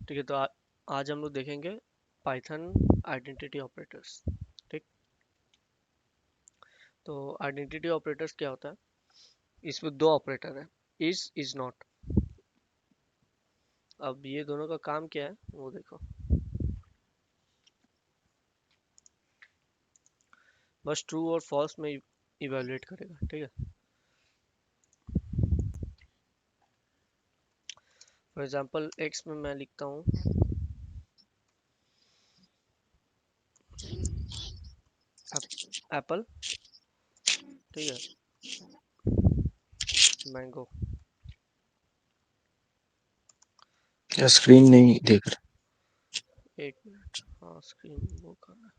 ठीक है, तो आज हम लोग देखेंगे पाइथन आइडेंटिटी ऑपरेटर्स। ठीक, तो आइडेंटिटी ऑपरेटर्स क्या होता है? इसमें दो ऑपरेटर है, इज नॉट। अब ये दोनों का काम क्या है वो देखो। बस ट्रू और फॉल्स में इवेलुएट करेगा। ठीक है, फॉर एग्जांपल एक्स में मैं लिखता हूँ एप्पल। ठीक है, मैंगो। क्या स्क्रीन नहीं देख रहा? एक मिनट, हाँ स्क्रीन वो कर रहा है।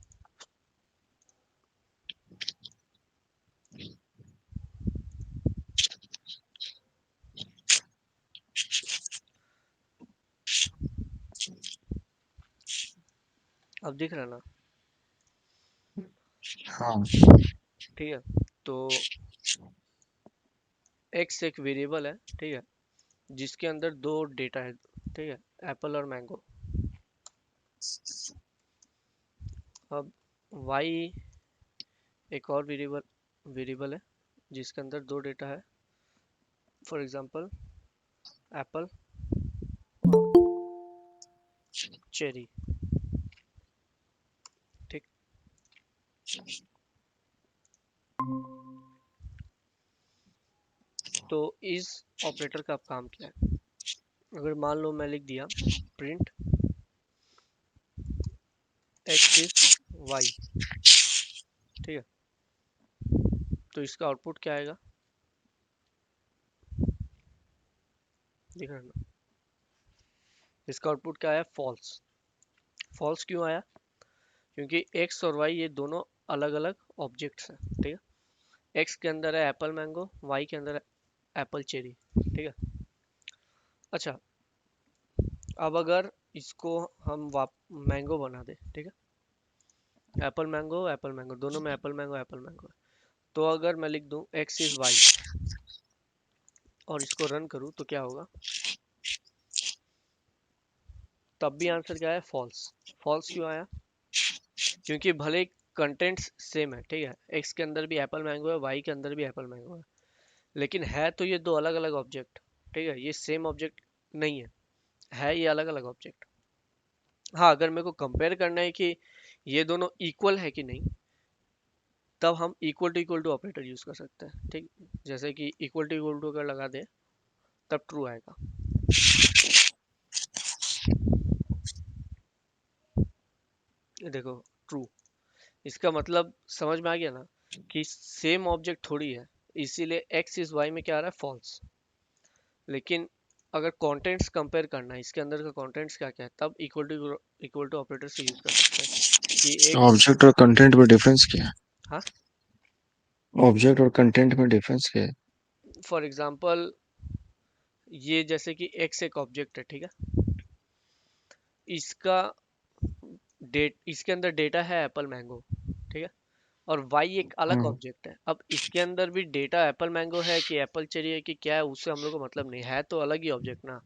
अब दिख रहा है ना? हाँ। ठीक है, तो एक्स एक वेरिएबल है। ठीक है, जिसके अंदर दो डेटा है। ठीक है, एप्पल और मैंगो। अब वाई एक और वेरिएबल है जिसके अंदर दो डेटा है, फॉर एग्जांपल एप्पल चेरी। ठीक, तो इस ऑपरेटर का अब काम क्या है? अगर मान लो मैं लिख दिया प्रिंट एक्स इज वाई। ठीक है, तो इसका आउटपुट क्या आएगा? दिख रहा है ना? इसका आउटपुट क्या आया? फॉल्स। फॉल्स क्यों आया? क्योंकि एक्स और वाई ये दोनों अलग अलग ऑब्जेक्ट्स हैं। ठीक है, एक्स के अंदर है एप्पल मैंगो, वाई के अंदर है एप्पल चेरी। ठीक है, अच्छा, अब अगर इसको हम मैंगो बना दे। ठीक है, एप्पल मैंगो दोनों में एप्पल मैंगो है। तो अगर मैं लिख दूं एक्स इज वाई और इसको रन करूं तो क्या होगा? तब भी आंसर क्या है? फॉल्स। फॉल्स क्यों आया? क्योंकि भले कंटेंट्स सेम है। ठीक है, एक्स के अंदर भी एप्पल मैंगो है, वाई के अंदर भी एप्पल मैंगो है, लेकिन है तो ये दो अलग अलग ऑब्जेक्ट। ठीक है, ये सेम ऑब्जेक्ट नहीं है ये अलग अलग ऑब्जेक्ट। हाँ, अगर मेरे को कंपेयर करना है कि ये दोनों इक्वल है कि नहीं, तब हम इक्वल टू ऑपरेटर यूज कर सकते हैं। ठीक, जैसे कि इक्वल टू अगर लगा दे तब ट्रू आएगा। ये देखो, ट्रू। इसका मतलब समझ में आ गया ना कि सेम ऑब्जेक्ट थोड़ी है, इसीलिए एक्स इज वाई में क्या आ रहा है? फॉल्स। लेकिन अगर कंटेंट्स कंपेयर करना है, इसके अंदर का कंटेंट्स क्या क्या है, तब इक्वल टू ऑपरेटर से यूज कर सकते हैं कि एक्स। ऑब्जेक्ट और कंटेंट में डिफरेंस क्या है? हाँ, ऑब्जेक्ट और कंटेंट में डिफरेंस क्या है? फॉर एग्जांपल ये जैसे कि एक्स एक ऑब्जेक्ट है। ठीक है, इसका इसके अंदर डेटा है एप्पल मैंगो। ठीक है, और वाई एक अलग हाँ। ऑब्जेक्ट है। अब इसके अंदर भी डेटा एप्पल मैंगो है कि एप्पल चेरी है कि क्या है, उससे हम लोग को मतलब नहीं है, तो अलग ही ऑब्जेक्ट ना।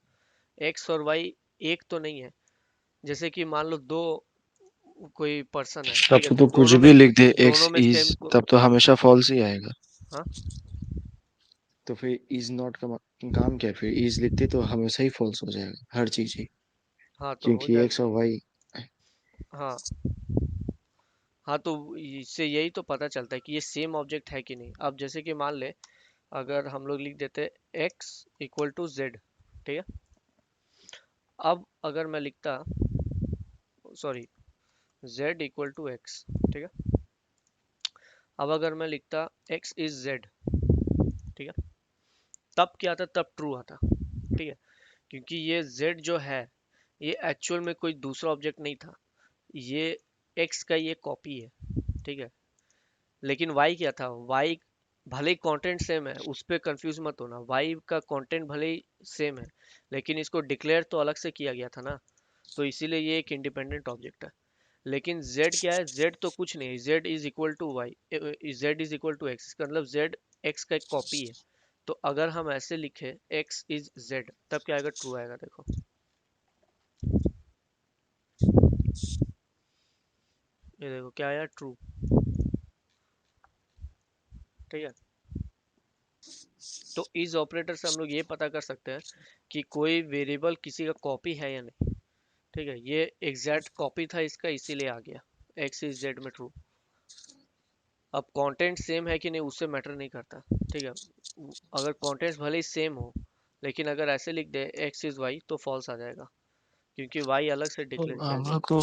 एक्स और वाई एक तो नहीं है। जैसे कि मान लो दो कोई पर्सन है। तब ठीक है, तो कुछ दोनों में भी लिख दे एक्स दोनों में इज, सेम तब तो हमेशा फॉल्स ही आएगा। हाँ, तो फिर इज नॉट का काम क्या है? फिर इज लिखते तो हमेशा ही फॉल्स हो जाएगा हर चीज ही, हाँ तो हो क्योंकि जाएगा। एक्स और वाई। हाँ, हाँ तो इससे यही तो पता चलता है कि ये सेम ऑब्जेक्ट है कि नहीं। अब जैसे कि मान ले अगर हम लोग लिख देते एक्स इक्वल टू जेड। ठीक है, अब अगर मैं लिखता, sorry, z equal to x. ठीक है, अब अगर मैं लिखता एक्स इज जेड। ठीक है, तब क्या आता? तब ट्रू आता। ठीक है, क्योंकि ये जेड जो है ये एक्चुअल में कोई दूसरा ऑब्जेक्ट नहीं था, ये एक्स का ये कॉपी है। ठीक है, लेकिन वाई क्या था? वाई भले ही कंटेंट सेम है, उस पर कंफ्यूज मत होना। वाई का कंटेंट भले ही सेम है, लेकिन इसको डिक्लेयर तो अलग से किया गया था ना, तो इसीलिए ये एक इंडिपेंडेंट ऑब्जेक्ट है। लेकिन z क्या है? z तो कुछ नहीं, z is equal to y, z is equal to x, इसका मतलब z x का एक कॉपी है। तो अगर हम ऐसे लिखे x इज z, तब क्या आएगा? ट्रू आएगा। देखो, ये देखो क्या आया, ट्रू। ठीक है, तो इस ऑपरेटर से हम लोग ये पता कर सकते हैं कि कोई वेरिएबल किसी का कॉपी है या नहीं। ठीक है, ये एग्जैक्ट कॉपी था इसका, इसीलिए आ गया एक्स इज जेड में ट्रू। अब कंटेंट सेम है कि नहीं उससे मैटर नहीं करता। ठीक है, अगर कंटेंट्स भले ही सेम हो, लेकिन अगर ऐसे लिख दे एक्स इज वाई तो फॉल्स आ जाएगा, क्योंकि वाई अलग से तो डिक्लेयर किया हम गया। लोग को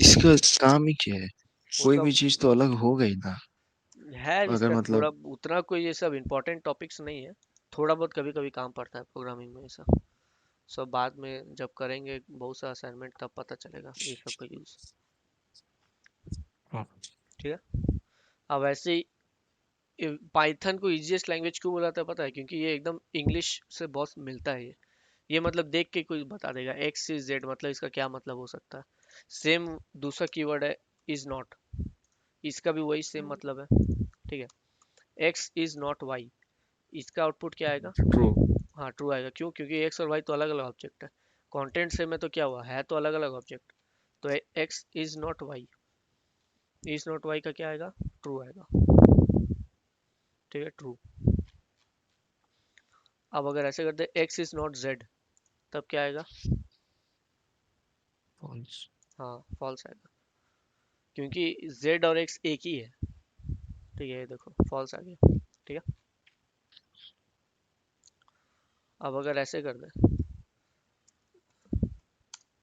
इसका काम ही क्या है? कोई उसका भी चीज तो अलग हो गई ना। है अगर इसका थोड़ा मतलब उतना, कोई ये सब इम्पोर्टेंट टॉपिक्स नहीं है। थोड़ा बहुत कभी कभी काम पड़ता है प्रोग्रामिंग में, ऐसा सब बाद में जब करेंगे बहुत सा असाइनमेंट तब पता चलेगा ये सब का यूज। हाँ, ठीक है, अब ऐसे ही पाइथन को इजीएस्ट लैंग्वेज क्यों बोला था पता है? क्योंकि ये एकदम इंग्लिश से बहुत मिलता है ये मतलब देख के कोई बता देगा एक्स इज जेड मतलब इसका क्या मतलब हो सकता है। सेम दूसरा कीवर्ड है इज नॉट, इसका भी वही सेम मतलब है। ठीक है, एक्स इज नॉट वाई, इसका आउटपुट क्या आएगा? ट्रू। हाँ ट्रू आएगा। क्यों? क्योंकि एक्स और वाई तो अलग अलग ऑब्जेक्ट है। कंटेंट से में तो क्या हुआ है, तो अलग अलग ऑब्जेक्ट। तो x is not y, is not y का क्या आएगा? ट्रू आएगा। ठीक है, ट्रू। अब अगर ऐसे करते एक्स इज नॉट जेड, तब क्या आएगा? फॉल्स। हाँ फॉल्स आएगा, क्योंकि जेड और एक्स एक ही है। ठीक है, ये देखो फॉल्स आ गया। ठीक है, अब अगर ऐसे कर दे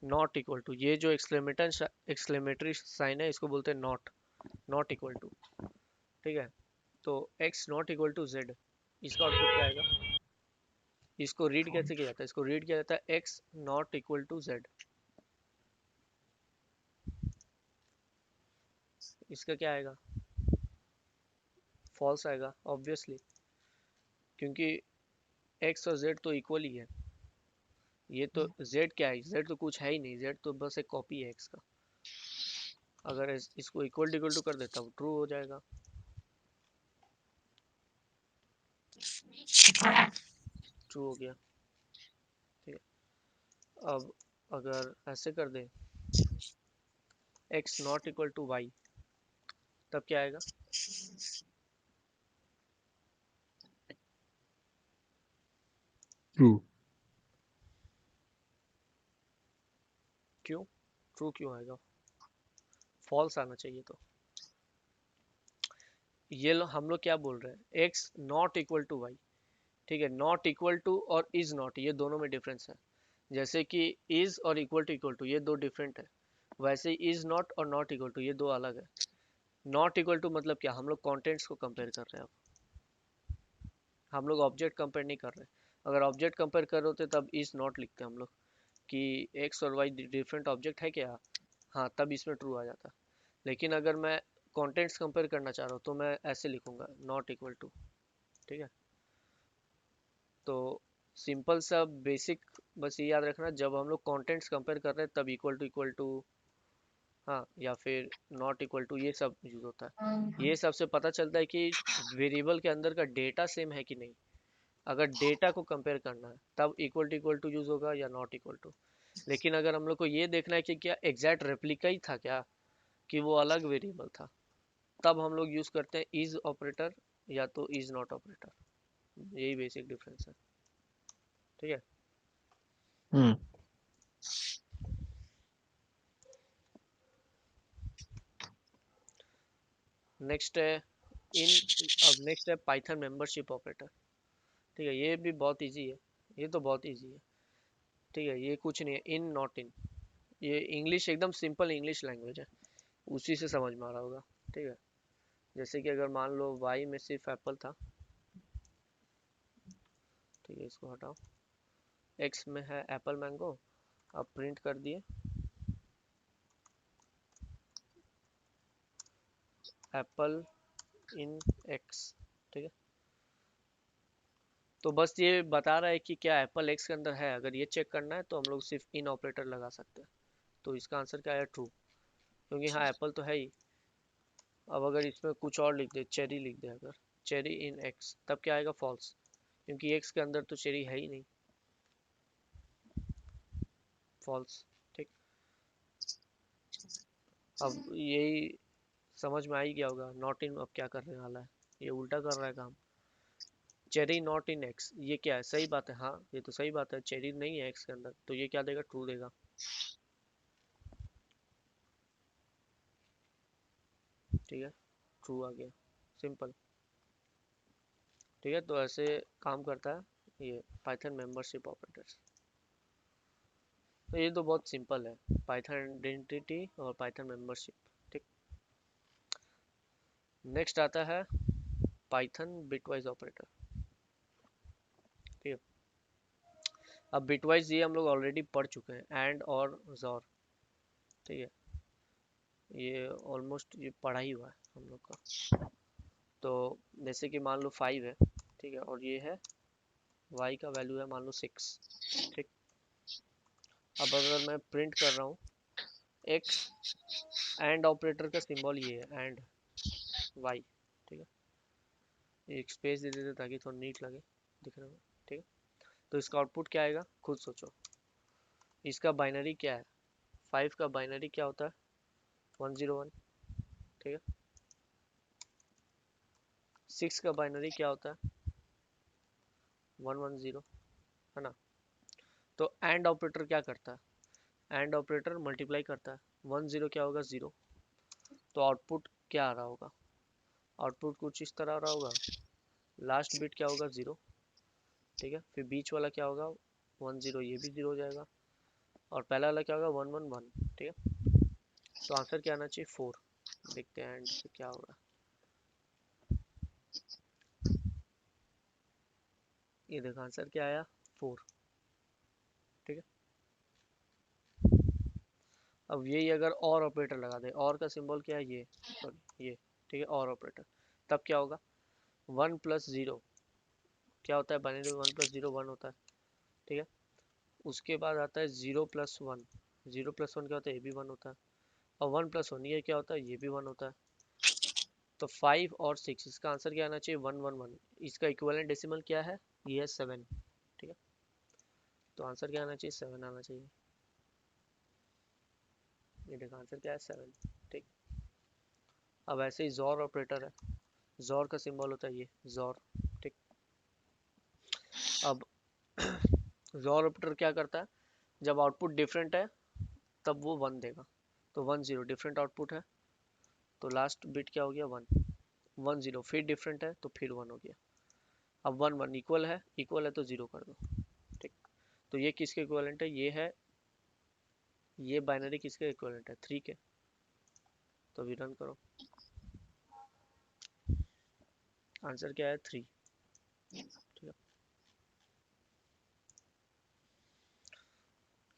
नॉट इक्वल टू, ये जो एक्सक्लेमेटरी साइन है इसको बोलते हैं नॉट, नॉट इक्वल टू। ठीक है, तो x not equal to z, इसका आउटपुट क्या आएगा? इसको रीड कैसे किया जाता है? इसको रीड किया जाता है x not equal to z. इसका क्या आएगा? फॉल्स आएगा ऑब्वियसली, क्योंकि एक्स और जेड तो इक्वल ही है। ये तो जेड क्या है? जेड तो कुछ है ही नहीं, जेड तो बस एक कॉपी है एक्स का। अगर इसको इक्वल टू कर देता हूँ ट्रू हो जाएगा। ट्रू हो गया। ठीक है, अब अगर ऐसे कर दे X not equal to Y, तब क्या आएगा? ट्रू। क्यों ट्रू क्यों आएगा? फॉल्स आना चाहिए। तो ये हम लोग क्या बोल रहे हैं, x not equal to y. ठीक है, नॉट इक्वल टू और इज नॉट ये दोनों में डिफरेंस है। जैसे कि इज और इक्वल टू ये दो डिफरेंट है, वैसे इज नॉट और नॉट इक्वल टू ये दो अलग है। नॉट इक्वल टू मतलब क्या? हम लोग कॉन्टेंट्स को कंपेयर कर रहे हैं। अब हम लोग ऑब्जेक्ट कंपेयर नहीं कर रहे। अगर ऑब्जेक्ट कंपेयर कर रहे होते तब इज नॉट लिखते हम लोग कि एक्स और वाई डिफरेंट ऑब्जेक्ट है क्या। हाँ तब इसमें ट्रू आ जाता। लेकिन अगर मैं कॉन्टेंट्स कंपेयर करना चाह रहा हूँ तो मैं ऐसे लिखूंगा नॉट इक्वल टू। ठीक है, तो सिंपल सा बेसिक बस ये याद रखना, जब हम लोग कंटेंट्स कंपेयर कर रहे हैं तब इक्वल टू, हाँ या फिर नॉट इक्वल टू ये सब यूज होता है। ये सबसे पता चलता है कि वेरिएबल के अंदर का डेटा सेम है कि नहीं। अगर डेटा को कंपेयर करना है तब इक्वल टू यूज होगा या नॉट इक्वल टू। लेकिन अगर हम लोग को ये देखना है कि क्या एग्जैक्ट रेप्लिका ही था क्या, कि वो अलग वेरिएबल था, तब हम लोग यूज करते हैं इज ऑपरेटर या तो इज नॉट ऑपरेटर। यही बेसिक डिफरेंस है। ठीक है, हम्म। नेक्स्ट है इन। अब नेक्स्ट है पाइथन मेंबरशिप ऑपरेटर। ठीक है, ये भी बहुत इजी है, ये तो बहुत इजी है। ठीक है, ये कुछ नहीं है, इन नॉट इन। ये इंग्लिश एकदम सिंपल इंग्लिश लैंग्वेज है, उसी से समझ में आ रहा होगा। ठीक है, जैसे कि अगर मान लो वाई में सिर्फ एप्पल था। ठीक है, इसको हटाओ। एक्स में है एप्पल मैंगो, अब प्रिंट कर दिए एप्पल इन एक्स। ठीक है, तो बस ये बता रहा है कि क्या एप्पल एक्स के अंदर है। अगर ये चेक करना है तो हम लोग सिर्फ इन ऑपरेटर लगा सकते हैं। तो इसका आंसर क्या है? ट्रू, क्योंकि हाँ एप्पल तो है ही। अब अगर इसमें कुछ और लिख दे, चेरी लिख दे, अगर चेरी इन एक्स, तब क्या आएगा? फॉल्स, क्योंकि एक्स के अंदर तो चेरी है ही नहीं। फॉल्स। ठीक, अब यही समझ में आ ही गया होगा, नॉट इन अब क्या करने वाला है, ये उल्टा कर रहा है काम। चेरी नॉट इन एक्स, ये क्या है, सही बात है, हाँ ये तो सही बात है, चेरी नहीं है एक्स के अंदर, तो ये क्या देगा, ट्रू देगा। ठीक है, ट्रू आ गया, सिंपल। ठीक है, तो ऐसे काम करता है ये पाइथन मेंबरशिप ऑपरेटर्स। तो ये तो बहुत सिंपल है, पाइथन आइडेंटिटी और पाइथन मेंबरशिप। ठीक, नेक्स्ट आता है पाइथन बिटवाइज ऑपरेटर। ठीक है, अब बिटवाइज ये हम लोग ऑलरेडी पढ़ चुके हैं, एंड और जॉर। ठीक है, ये ऑलमोस्ट ये पढ़ा ही हुआ है हम लोग का। तो जैसे कि मान लो 5 है, ठीक है, और ये है y का वैल्यू है मान लो 6। ठीक, अब अगर मैं प्रिंट कर रहा हूँ x, एंड ऑपरेटर का सिंबल ये है, एंड y। ठीक है, एक स्पेस दे देते ताकि थोड़ा नीट लगे दिखने में। ठीक है, तो इसका आउटपुट क्या आएगा, खुद सोचो। इसका बाइनरी क्या है, 5 का बाइनरी क्या होता है, 101। ठीक है, 6 का बाइनरी क्या होता है, 110, है ना। तो एंड ऑपरेटर क्या करता है, एंड ऑपरेटर मल्टीप्लाई करता है, 10 क्या होगा, 0। तो आउटपुट क्या आ रहा होगा, आउटपुट कुछ इस तरह आ रहा होगा, लास्ट बिट क्या होगा, 0। ठीक है, फिर बीच वाला क्या होगा, 10, ये भी 0 हो जाएगा, और पहला वाला क्या होगा, 111। ठीक है, तो आंसर क्या आना चाहिए, 4। देखते हैं एंड पे क्या होगा। ये देखो आंसर क्या आया, 4। ठीक है, अब यही अगर और ऑपरेटर लगा दे, और का सिंबल क्या है, ये, सॉरी ये। ठीक है, और ऑपरेटर, तब क्या होगा, 1+0 क्या होता है, बाइनरी 1+0 1 होता है। ठीक है, उसके बाद आता है 0+1। 0+1 क्या होता है, ये भी 1 होता है, और 1+1 ये क्या होता है, ये भी 1 होता है। तो 5 और 6, इसका आंसर क्या आना चाहिए, 111। इसका इक्विवेलेंट डेसिमल क्या है, ये है 7। ठीक है, तो आंसर क्या आना चाहिए, 7 आना चाहिए। ये देखो आंसर क्या है, 7। ठीक, अब ऐसे ही जोर ऑपरेटर है, जोर का सिंबल होता है ये, जोर। ठीक, अब जोर ऑपरेटर क्या करता है, जब आउटपुट डिफरेंट है तब वो 1 देगा। तो 10 डिफरेंट आउटपुट है, तो लास्ट बिट क्या हो गया, 1। 10 फिर डिफरेंट है तो फिर 1 हो गया। अब 1 1 इक्वल है तो 0 कर दो। ठीक, तो ये किसके इक्वलेंट है, ये है, ये बाइनरी किसके इक्वलेंट है, 3 के। तो अभी रन करो, आंसर क्या है, 3। ठीक है,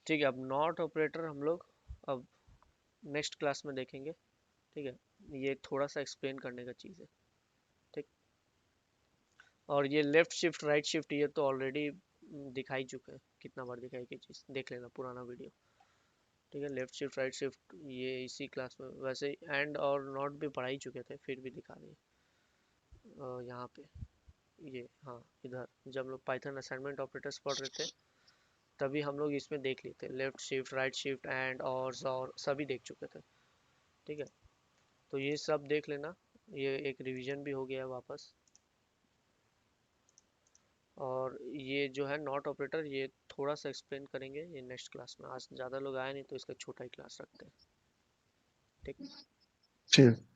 ठीक है, अब नॉट ऑपरेटर हम लोग अब नेक्स्ट क्लास में देखेंगे। ठीक है, ये थोड़ा सा एक्सप्लेन करने का चीज़ है। ठीक, और ये लेफ्ट शिफ्ट राइट शिफ्ट ये तो ऑलरेडी दिखाई चुके हैं, कितना बार दिखाई की चीज़, देख लेना पुराना वीडियो। ठीक है, लेफ्ट शिफ्ट राइट शिफ्ट ये इसी क्लास में, वैसे एंड और नॉट भी पढ़ा ही चुके थे, फिर भी दिखा दिए यहाँ पे। ये हाँ, इधर जब हम लोग पाइथन असाइनमेंट ऑपरेटर्स पढ़ रहे थे, तभी हम लोग इसमें देख लिए थे, left shift right shift and और सभी देख चुके थे। ठीक है, तो ये सब देख लेना, ये एक रिवीजन भी हो गया वापस। और ये जो है नॉट ऑपरेटर, ये थोड़ा सा एक्सप्लेन करेंगे ये नेक्स्ट क्लास में, आज ज़्यादा लोग आए नहीं तो इसका छोटा ही क्लास रखते हैं। ठीक, ठीक।